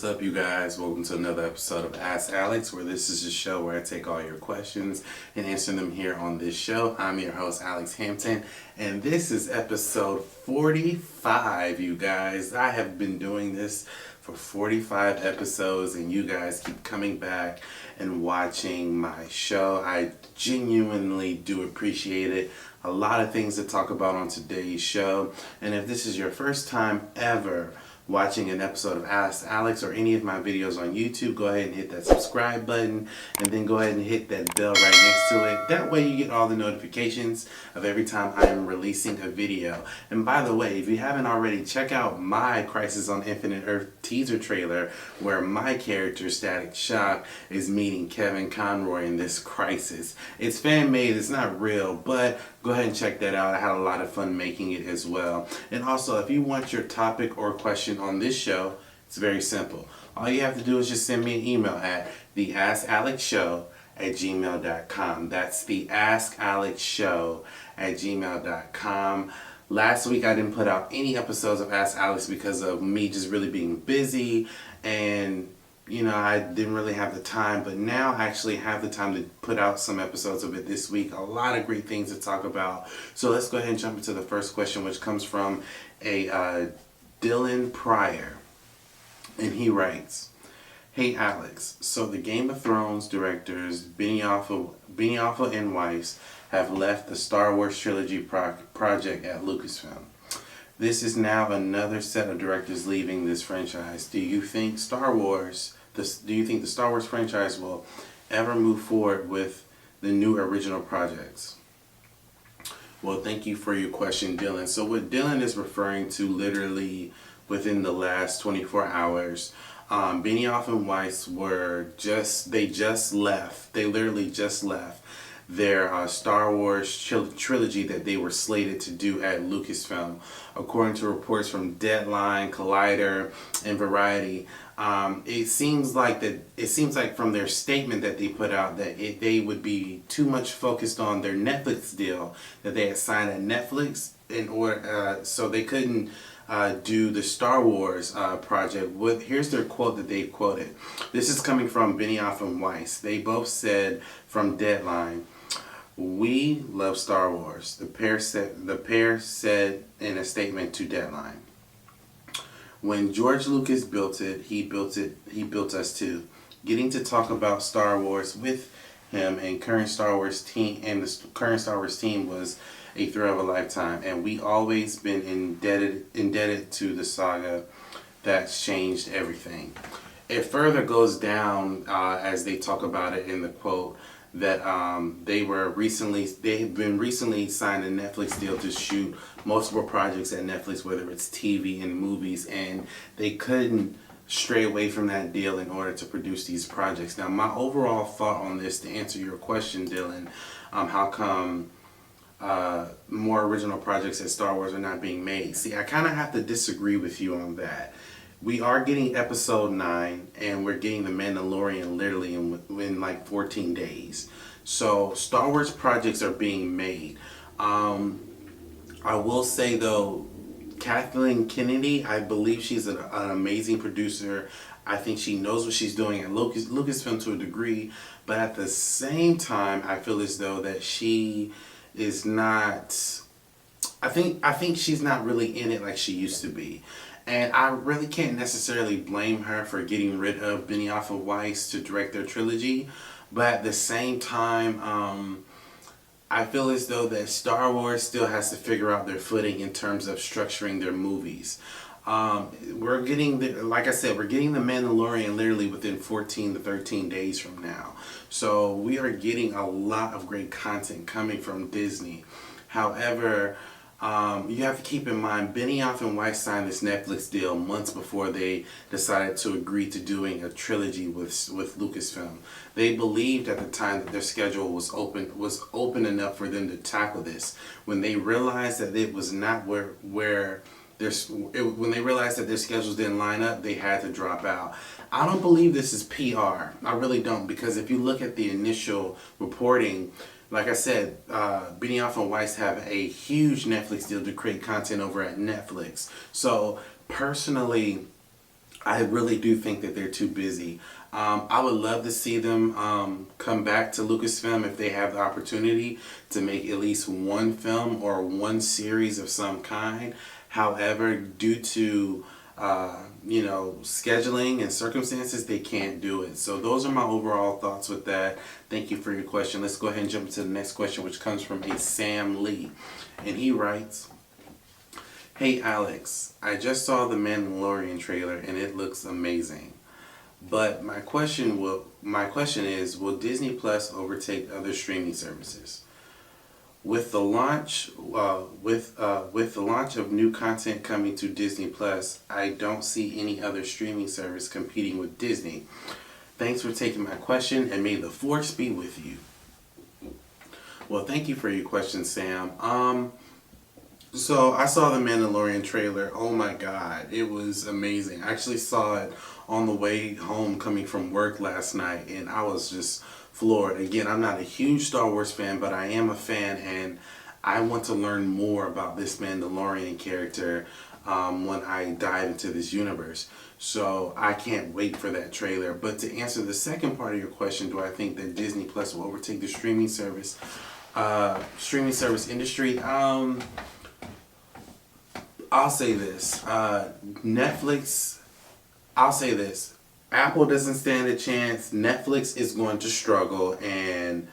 What's up, you guys? Welcome to another episode of Ask Alex, where this is a show where I take all your questions and answer them here on this show. I'm your host, Alex Hampton, and this is episode 45, you guys. I have been doing this for 45 episodes, and you guys keep coming back and watching my show. I genuinely do appreciate it. A lot of things to talk about on today's show, and if this is your first time ever watching an episode of Ask Alex or any of my videos on YouTube, go ahead and hit that subscribe button and then go ahead and hit that bell right next to it. That way you get all the notifications of every time I am releasing a video. And by the way, if you haven't already, check out my Crisis on Infinite Earth teaser trailer where my character Static Shock is meeting Kevin Conroy in this crisis. It's fan made, it's not real, but go ahead and check that out. I had a lot of fun making it as well. And also, if you want your topic or question on this show, it's very simple. All you have to do is just send me an email at theaskalexshow@gmail.com. That's theaskalexshow@gmail.com. Last week I didn't put out any episodes of Ask Alex because of me just really being busy, and I didn't really have the time, but now I actually have the time to put out some episodes of it this week. A lot of great things to talk about. So let's go ahead and jump into the first question, which comes from a Dylan Pryor. And he writes, "Hey Alex, so the Game of Thrones directors Benioff and Weiss have left the Star Wars Trilogy project at Lucasfilm. This is now another set of directors leaving this franchise. Do you think the Star Wars franchise will ever move forward with the new original projects?" Well, thank you for your question, Dylan. So what Dylan is referring to, literally within the last 24 hours, Benioff and Weiss they literally just left their Star Wars trilogy that they were slated to do at Lucasfilm. According to reports from Deadline, Collider, and Variety, it seems like from their statement that they put out that they would be too much focused on their Netflix deal that they had signed at Netflix in order, so they couldn't do the Star Wars project. Here's their quote that they quoted. This is coming from Benioff and Weiss. They both said from Deadline, "We love Star Wars," the pair said in a statement to Deadline. "When George Lucas built it, he built us too. Getting to talk about Star Wars with him and the current Star Wars team was a thrill of a lifetime, and we always been indebted to the saga that's changed everything." It further goes down as they talk about it in the quote that they had been recently signed a Netflix deal to shoot multiple projects at Netflix, whether it's TV and movies, and they couldn't stray away from that deal in order to produce these projects. Now, my overall thought on this, to answer your question, Dylan, how come more original projects at Star Wars are not being made? See, I kind of have to disagree with you on that. We are getting episode 9, and we're getting The Mandalorian literally in like 14 days. So Star Wars projects are being made. I will say though, Kathleen Kennedy, I believe she's an amazing producer. I think she knows what she's doing at Lucasfilm to a degree, but at the same time, I feel as though that she is not. I think she's not really in it like she used to be. And I really can't necessarily blame her for getting rid of Benioff and Weiss to direct their trilogy. But at the same time, I feel as though that Star Wars still has to figure out their footing in terms of structuring their movies. We're getting, like I said, we're getting The Mandalorian literally within 14 to 13 days from now. So we are getting a lot of great content coming from Disney. However, you have to keep in mind, Benioff and Weiss signed this Netflix deal months before they decided to agree to doing a trilogy with Lucasfilm. They believed at the time that their schedule was open enough for them to tackle this. When they realized that it was not when they realized that their schedules didn't line up, they had to drop out. I don't believe this is PR. I really don't, because if you look at the initial reporting, like I said, Benioff and Weiss have a huge Netflix deal to create content over at Netflix. So personally, I really do think that they're too busy. I would love to see them come back to Lucasfilm if they have the opportunity to make at least one film or one series of some kind. However, due to scheduling and circumstances, they can't do it. So those are my overall thoughts with that. Thank you for your question. Let's go ahead and jump to the next question, which comes from a Sam Lee. And he writes, "Hey Alex, I just saw the Mandalorian trailer and it looks amazing. But my question is, will Disney Plus overtake other streaming services? With the launch with the launch of new content coming to Disney Plus, I don't see any other streaming service competing with Disney. Thanks for taking my question, and may the force be with you." Well, thank you for your question, Sam. So I saw the Mandalorian trailer. Oh my God, it was amazing. I actually saw it on the way home coming from work last night, and I was just floored. Again, I'm not a huge Star Wars fan, but I am a fan, and I want to learn more about this Mandalorian character when I dive into this universe. So I can't wait for that trailer. But to answer the second part of your question, do I think that Disney Plus will overtake the streaming service industry? I'll say this. I'll say this. Apple doesn't stand a chance. Netflix is going to struggle. And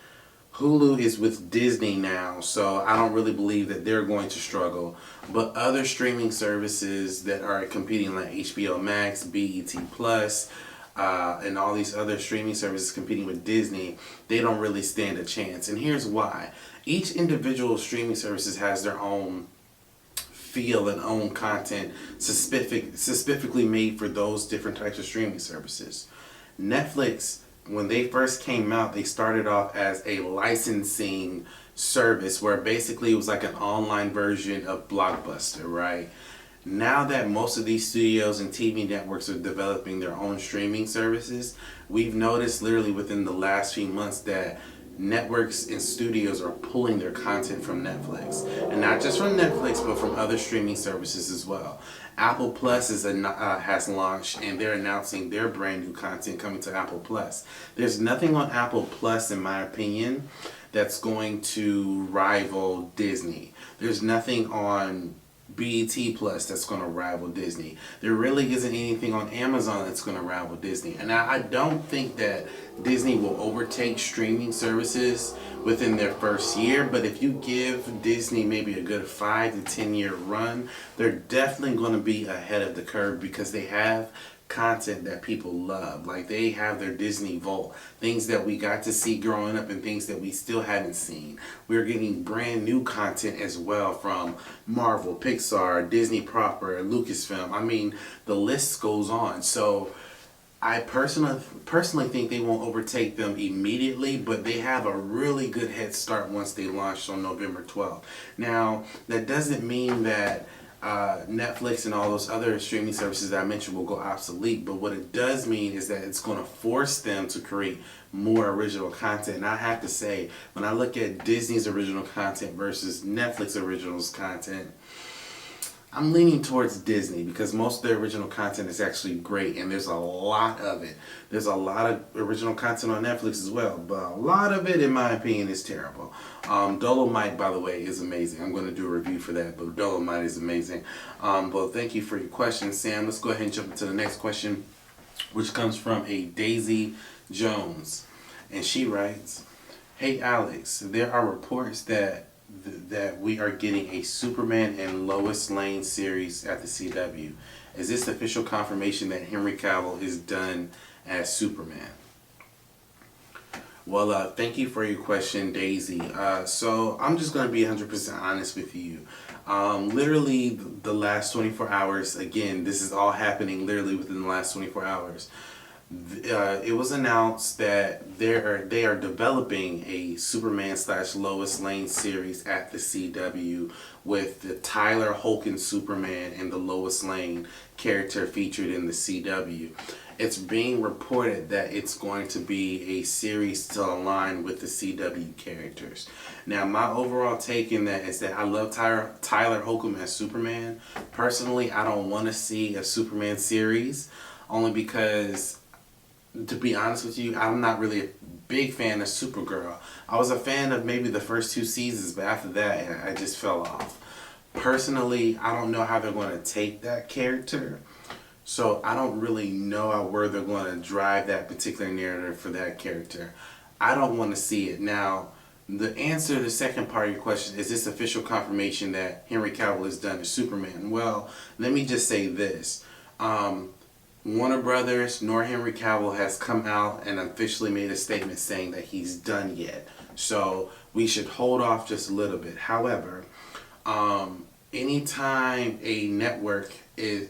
Hulu is with Disney now. So I don't really believe that they're going to struggle. But other streaming services that are competing, like HBO Max, BET Plus, and all these other streaming services competing with Disney, they don't really stand a chance. And here's why. Each individual streaming services has their own feel and own content specifically made for those different types of streaming services. Netflix, when they first came out, they started off as a licensing service where basically it was like an online version of Blockbuster, right? Now that most of these studios and TV networks are developing their own streaming services, we've noticed literally within the last few months that networks and studios are pulling their content from Netflix. And not just from Netflix, but from other streaming services as well. Apple Plus has launched, and they're announcing their brand new content coming to Apple Plus. There's nothing on Apple Plus, in my opinion, that's going to rival Disney. There's nothing on BET Plus that's going to rival Disney. There really isn't anything on Amazon that's going to rival Disney. And I don't think that Disney will overtake streaming services within their first year, but if you give Disney maybe a good 5 to 10 year run, they're definitely going to be ahead of the curve because they have content that people love. Like, they have their Disney Vault, things that we got to see growing up and things that we still haven't seen. We're getting brand new content as well from Marvel, Pixar, Disney proper, Lucasfilm. I mean, the list goes on. So I personally think they won't overtake them immediately, but they have a really good head start once they launch on November 12th. Now, that doesn't mean that Netflix and all those other streaming services that I mentioned will go obsolete, but what it does mean is that it's going to force them to create more original content. And I have to say, when I look at Disney's original content versus Netflix originals content, I'm leaning towards Disney because most of their original content is actually great, and there's a lot of it. There's a lot of original content on Netflix as well, but a lot of it, in my opinion, is terrible. Dolomite, by the way, is amazing. I'm going to do a review for that, but Dolomite is amazing. But thank you for your question, Sam. Let's go ahead and jump into the next question, which comes from a Daisy Jones. And she writes, "Hey Alex, there are reports that we are getting a Superman and Lois Lane series at the CW. Is this official confirmation that Henry Cavill is done as Superman?" Well, thank you for your question, Daisy. So I'm just going to be 100% honest with you. Literally the last 24 hours, again, this is all happening literally within the last 24 hours. It was announced that they are developing a Superman / Lois Lane series at the CW with the Tyler Hoechlin Superman and the Lois Lane character featured in the CW. It's being reported that it's going to be a series to align with the CW characters. Now, my overall take in that is that I love Tyler Hoechlin as Superman. Personally, I don't want to see a Superman series. only because, to be honest with you, I'm not really a big fan of Supergirl. I was a fan of maybe the first 2 seasons, but after that, I just fell off. Personally, I don't know how they're going to take that character, so I don't really know where they're going to drive that particular narrative for that character. I don't want to see it. Now, the answer to the second part of your question, is this official confirmation that Henry Cavill is done as Superman? Well, let me just say this. Warner Brothers nor Henry Cavill has come out and officially made a statement saying that he's done yet. So we should hold off just a little bit. However, anytime a network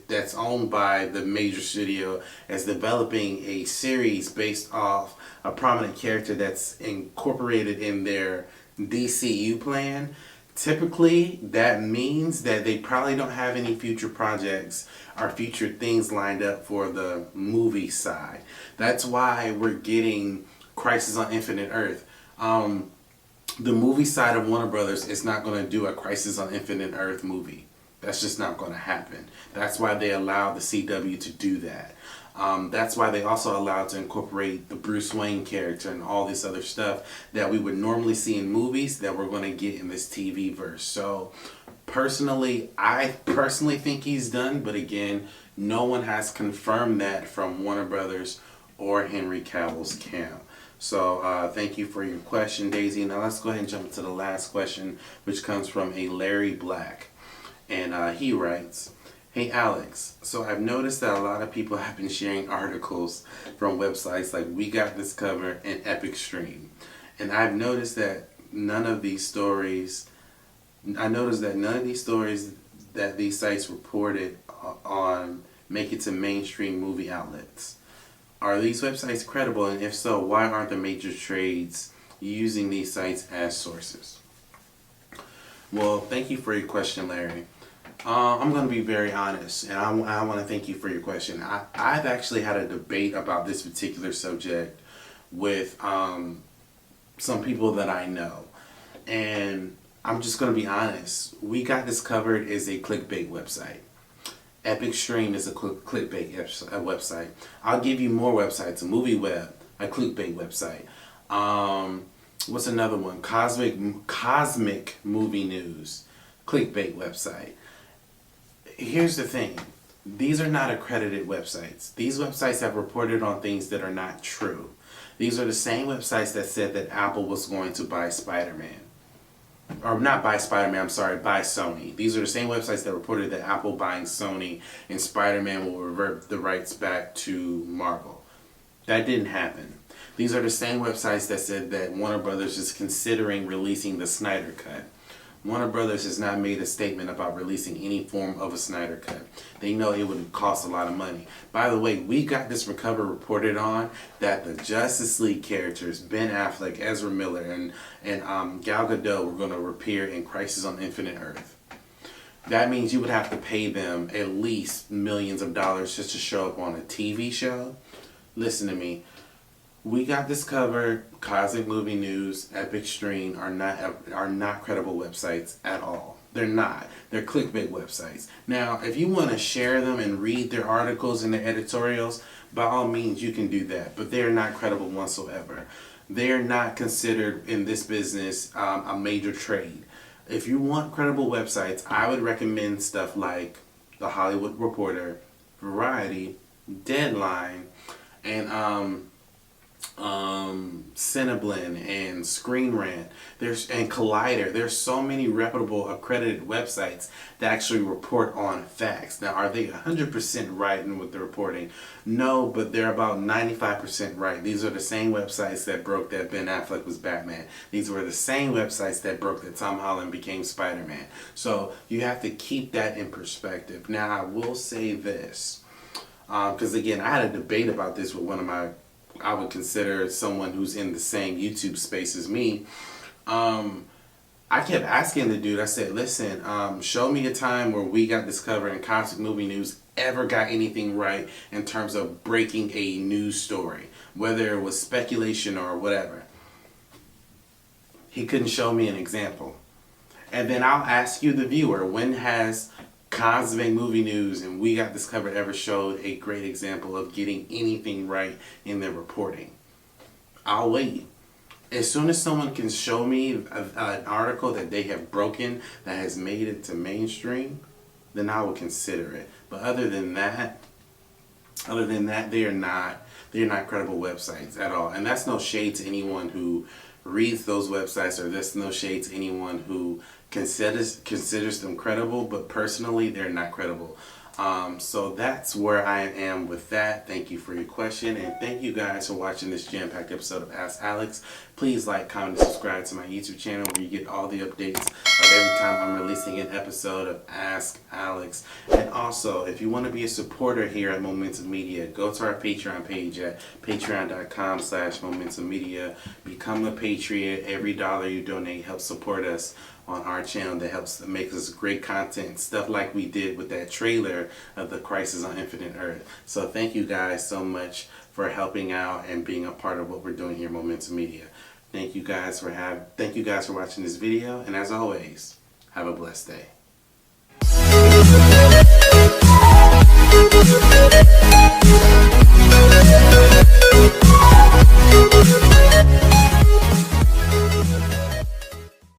that's owned by the major studio is developing a series based off a prominent character that's incorporated in their DCU plan, typically that means that they probably don't have any future projects or future things lined up for the movie side. That's why we're getting Crisis on Infinite Earth. The movie side of Warner Brothers is not going to do a Crisis on Infinite Earth movie. That's just not going to happen. That's why they allowed the CW to do that. That's why they also allowed to incorporate the Bruce Wayne character and all this other stuff that we would normally see in movies that we're going to get in this TV verse. So I personally think he's done, but again, no one has confirmed that from Warner Brothers or Henry Cavill's camp. So thank you for your question, Daisy. Now let's go ahead and jump to the last question, which comes from a Larry Black. And he writes, "Hey Alex, so I've noticed that a lot of people have been sharing articles from websites like We Got This Covered and Epic Stream. And I've noticed that none of these stories that these sites reported on make it to mainstream movie outlets. Are these websites credible, and if so, why aren't the major trades using these sites as sources?" Well, thank you for your question, Larry. I'm going to be very honest, and I want to thank you for your question. I've actually had a debate about this particular subject with some people that I know, and I'm just going to be honest. We Got This Covered is a clickbait website. Epic Stream is a clickbait website. I'll give you more websites. Movie Web, a clickbait website. What's another one? Cosmic Movie News, clickbait website. Here's the thing. These are not accredited websites. These websites have reported on things that are not true. These are the same websites that said that Apple was going to buy Spider-Man. Or not buy Spider-Man, I'm sorry, buy Sony. These are the same websites that reported that Apple buying Sony and Spider-Man will revert the rights back to Marvel. That didn't happen. These are the same websites that said that Warner Brothers is considering releasing the Snyder Cut. Warner Brothers has not made a statement about releasing any form of a Snyder Cut. They know it would cost a lot of money. By the way, We Got This Recovered reported on that the Justice League characters, Ben Affleck, Ezra Miller, and Gal Gadot were going to appear in Crisis on Infinite Earth. That means you would have to pay them at least millions of dollars just to show up on a TV show. Listen to me. We Got This Covered, Cosmic Movie News, Epic Stream are not credible websites at all. They're not. They're clickbait websites. Now, if you want to share them and read their articles and their editorials, by all means you can do that. But they're not credible whatsoever. They're not considered in this business a major trade. If you want credible websites, I would recommend stuff like The Hollywood Reporter, Variety, Deadline, and Cineblend and Screen Rant and Collider. There's so many reputable accredited websites that actually report on facts. Now, are they 100% right in what they're reporting? No, but they're about 95% right. These are the same websites that broke that Ben Affleck was Batman. These were the same websites that broke that Tom Holland became Spider-Man. So you have to keep that in perspective. Now, I will say this, because again, I had a debate about this with one of I would consider someone who's in the same YouTube space as me. I kept asking the dude, I said, listen, show me a time where We Got This Covered and Cosmic Movie News ever got anything right in terms of breaking a news story, whether it was speculation or whatever. He couldn't show me an example. And then I'll ask you, the viewer, when has Cosmic Movie News and We Got This Covered ever showed a great example of getting anything right in their reporting. I'll wait. As soon as someone can show me an article that they have broken that has made it to mainstream, then I will consider it. But other than that, they are not credible websites at all. And that's no shade to anyone who reads those websites, or that's no shade to anyone who considers them credible, but personally they're not credible. So that's where I am with that. Thank you for your question, and thank you guys for watching this jam-packed episode of Ask Alex. Please like, comment, and subscribe to my YouTube channel where you get all the updates of every time I'm releasing an episode of Ask Alex. And also, if you want to be a supporter here at Momentum Media, go to our Patreon page at patreon.com/Momentum Media. Become a Patriot. Every dollar you donate helps support us on our channel. That helps to make us great content, stuff like we did with that trailer of the Crisis on Infinite Earth. So thank you guys so much for helping out and being a part of what we're doing here at Momentum Media. Thank you guys for watching this video, and as always, have a blessed day.